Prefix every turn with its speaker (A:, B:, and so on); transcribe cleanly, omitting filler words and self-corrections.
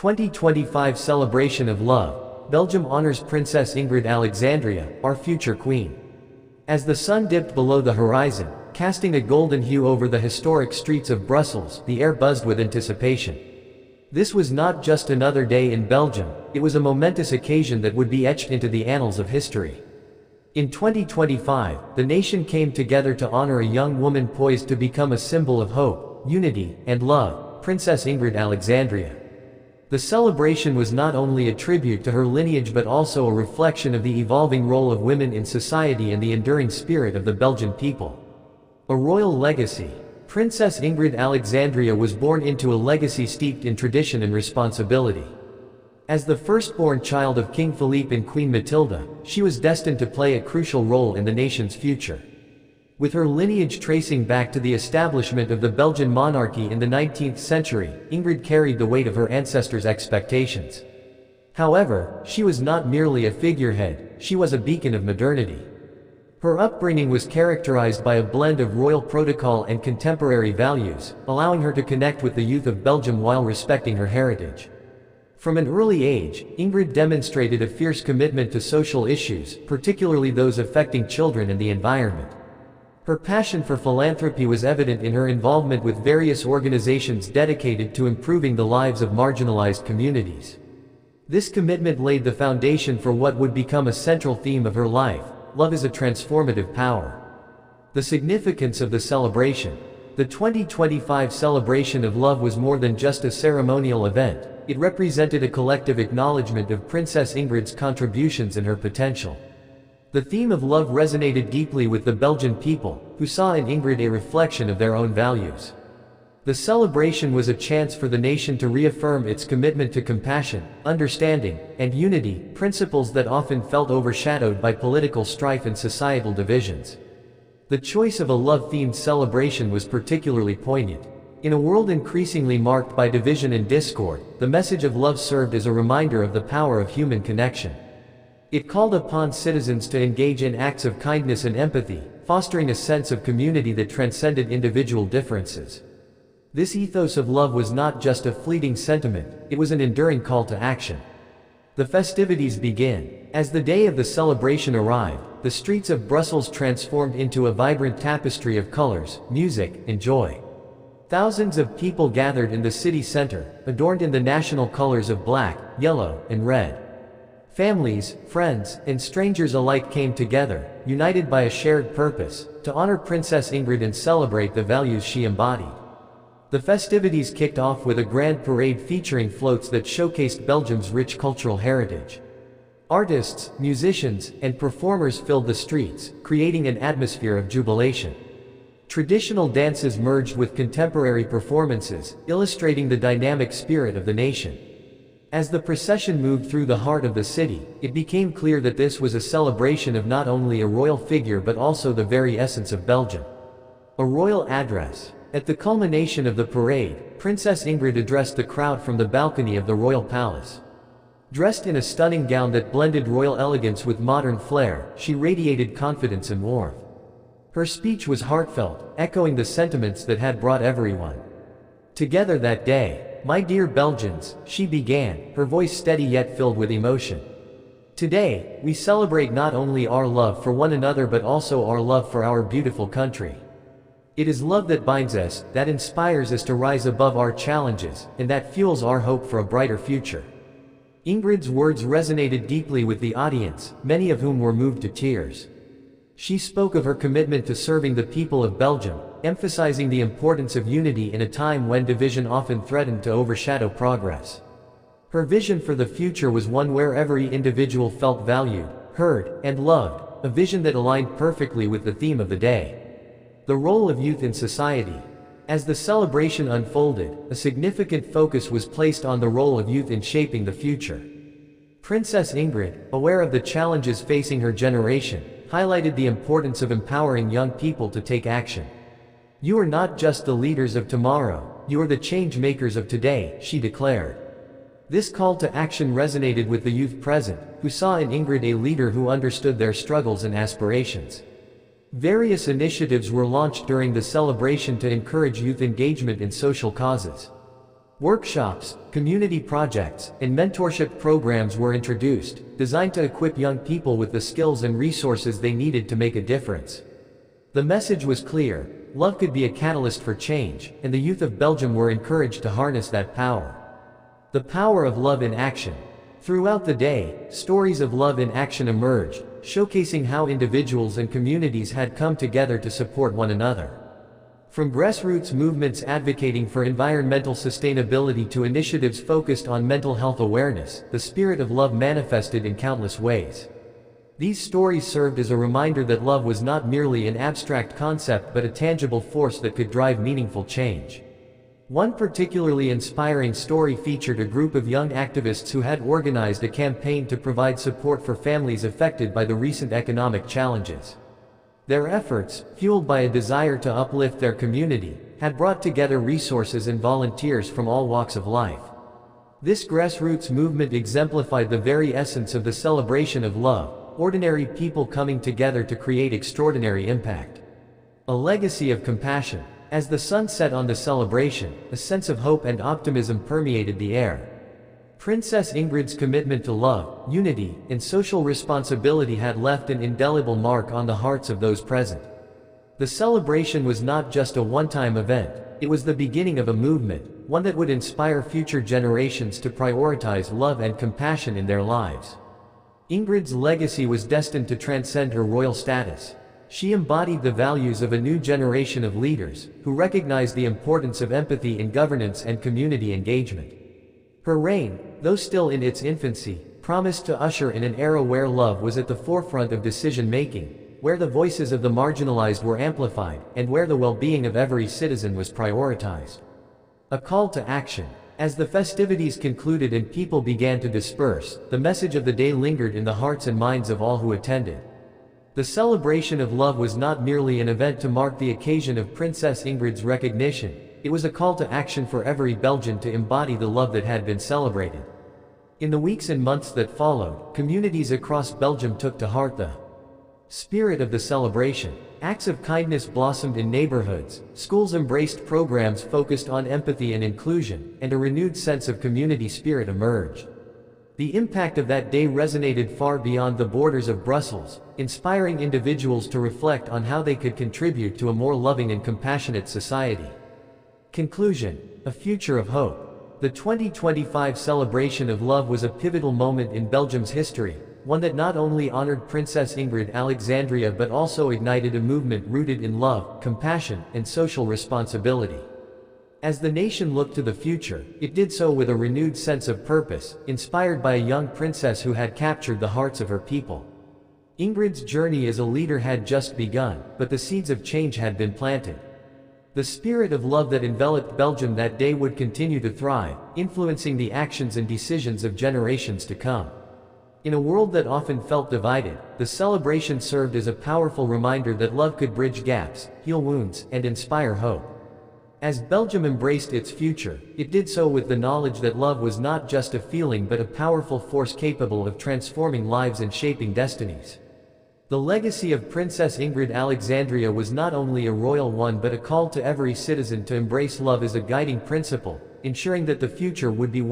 A: 2025 Celebration of Love, Belgium honors Princess Ingrid Alexandria, our future queen. As the sun dipped below the horizon, casting a golden hue over the historic streets of Brussels, the air buzzed with anticipation. This was not just another day in Belgium, it was a momentous occasion that would be etched into the annals of history. In 2025, the nation came together to honor a young woman poised to become a symbol of hope, unity, and love, Princess Ingrid Alexandria. The celebration was not only a tribute to her lineage but also a reflection of the evolving role of women in society and the enduring spirit of the Belgian people. A royal legacy. Princess Ingrid Alexandria was born into a legacy steeped in tradition and responsibility. As the firstborn child of King Philippe and Queen Matilda, she was destined to play a crucial role in the nation's future. With her lineage tracing back to the establishment of the Belgian monarchy in the 19th century, Ingrid carried the weight of her ancestors' expectations. However, she was not merely a figurehead, she was a beacon of modernity. Her upbringing was characterized by a blend of royal protocol and contemporary values, allowing her to connect with the youth of Belgium while respecting her heritage. From an early age, Ingrid demonstrated a fierce commitment to social issues, particularly those affecting children and the environment. Her passion for philanthropy was evident in her involvement with various organizations dedicated to improving the lives of marginalized communities. This commitment laid the foundation for what would become a central theme of her life: love is a transformative power. The significance of the celebration. The 2025 Celebration of Love was more than just a ceremonial event, it represented a collective acknowledgement of Princess Ingrid's contributions and her potential. The theme of love resonated deeply with the Belgian people, who saw in Ingrid a reflection of their own values. The celebration was a chance for the nation to reaffirm its commitment to compassion, understanding, and unity, principles that often felt overshadowed by political strife and societal divisions. The choice of a love-themed celebration was particularly poignant. In a world increasingly marked by division and discord, the message of love served as a reminder of the power of human connection. It called upon citizens to engage in acts of kindness and empathy, fostering a sense of community that transcended individual differences. This ethos of love was not just a fleeting sentiment, it was an enduring call to action. The festivities began. As the day of the celebration arrived, the streets of Brussels transformed into a vibrant tapestry of colors, music, and joy. Thousands of people gathered in the city center, adorned in the national colors of black, yellow, and red. Families, friends, and strangers alike came together, united by a shared purpose, to honor Princess Ingrid and celebrate the values she embodied. The festivities kicked off with a grand parade featuring floats that showcased Belgium's rich cultural heritage. Artists, musicians, and performers filled the streets, creating an atmosphere of jubilation. Traditional dances merged with contemporary performances, illustrating the dynamic spirit of the nation. As the procession moved through the heart of the city, it became clear that this was a celebration of not only a royal figure but also the very essence of Belgium. A royal address. At the culmination of the parade, Princess Ingrid addressed the crowd from the balcony of the royal palace. Dressed in a stunning gown that blended royal elegance with modern flair, she radiated confidence and warmth. Her speech was heartfelt, echoing the sentiments that had brought everyone together that day. "My dear Belgians," she began, her voice steady yet filled with emotion. "Today, we celebrate not only our love for one another but also our love for our beautiful country. It is love that binds us, that inspires us to rise above our challenges, and that fuels our hope for a brighter future." Ingrid's words resonated deeply with the audience, many of whom were moved to tears. She spoke of her commitment to serving the people of Belgium, emphasizing the importance of unity in a time when division often threatened to overshadow progress. Her vision for the future was one where every individual felt valued, heard, and loved, a vision that aligned perfectly with the theme of the day. The role of youth in society. As the celebration unfolded, a significant focus was placed on the role of youth in shaping the future. Princess Ingrid, aware of the challenges facing her generation, highlighted the importance of empowering young people to take action. "You are not just the leaders of tomorrow, you are the change makers of today," she declared. This call to action resonated with the youth present, who saw in Ingrid a leader who understood their struggles and aspirations. Various initiatives were launched during the celebration to encourage youth engagement in social causes. Workshops, community projects, and mentorship programs were introduced, designed to equip young people with the skills and resources they needed to make a difference. The message was clear: love could be a catalyst for change, and the youth of Belgium were encouraged to harness that power. The power of love in action. Throughout the day, stories of love in action emerged, showcasing how individuals and communities had come together to support one another. From grassroots movements advocating for environmental sustainability to initiatives focused on mental health awareness, the spirit of love manifested in countless ways. These stories served as a reminder that love was not merely an abstract concept but a tangible force that could drive meaningful change. One particularly inspiring story featured a group of young activists who had organized a campaign to provide support for families affected by the recent economic challenges. Their efforts, fueled by a desire to uplift their community, had brought together resources and volunteers from all walks of life. This grassroots movement exemplified the very essence of the celebration of love: ordinary people coming together to create extraordinary impact. A legacy of compassion. As the sun set on the celebration, a sense of hope and optimism permeated the air. Princess Ingrid's commitment to love, unity, and social responsibility had left an indelible mark on the hearts of those present. The celebration was not just a one-time event, it was the beginning of a movement, one that would inspire future generations to prioritize love and compassion in their lives. Ingrid's legacy was destined to transcend her royal status. She embodied the values of a new generation of leaders, who recognized the importance of empathy in governance and community engagement. Her reign, though still in its infancy, promised to usher in an era where love was at the forefront of decision-making, where the voices of the marginalized were amplified, and where the well-being of every citizen was prioritized. A call to action. As the festivities concluded and people began to disperse, the message of the day lingered in the hearts and minds of all who attended. The celebration of love was not merely an event to mark the occasion of Princess Ingrid's recognition, it was a call to action for every Belgian to embody the love that had been celebrated. In the weeks and months that followed, communities across Belgium took to heart the spirit of the celebration. Acts of kindness blossomed in neighborhoods, schools embraced programs focused on empathy and inclusion, and a renewed sense of community spirit emerged. The impact of that day resonated far beyond the borders of Brussels, inspiring individuals to reflect on how they could contribute to a more loving and compassionate society. Conclusion. A future of hope. The 2025 celebration of love was a pivotal moment in Belgium's history, one that not only honored Princess Ingrid Alexandria but also ignited a movement rooted in love, compassion, and social responsibility. As the nation looked to the future, it did so with a renewed sense of purpose, inspired by a young princess who had captured the hearts of her people. Ingrid's journey as a leader had just begun, but the seeds of change had been planted. The spirit of love that enveloped Belgium that day would continue to thrive, influencing the actions and decisions of generations to come. In a world that often felt divided, the celebration served as a powerful reminder that love could bridge gaps, heal wounds, and inspire hope. As Belgium embraced its future, it did so with the knowledge that love was not just a feeling but a powerful force capable of transforming lives and shaping destinies. The legacy of Princess Ingrid Alexandria was not only a royal one but a call to every citizen to embrace love as a guiding principle, ensuring that the future would be one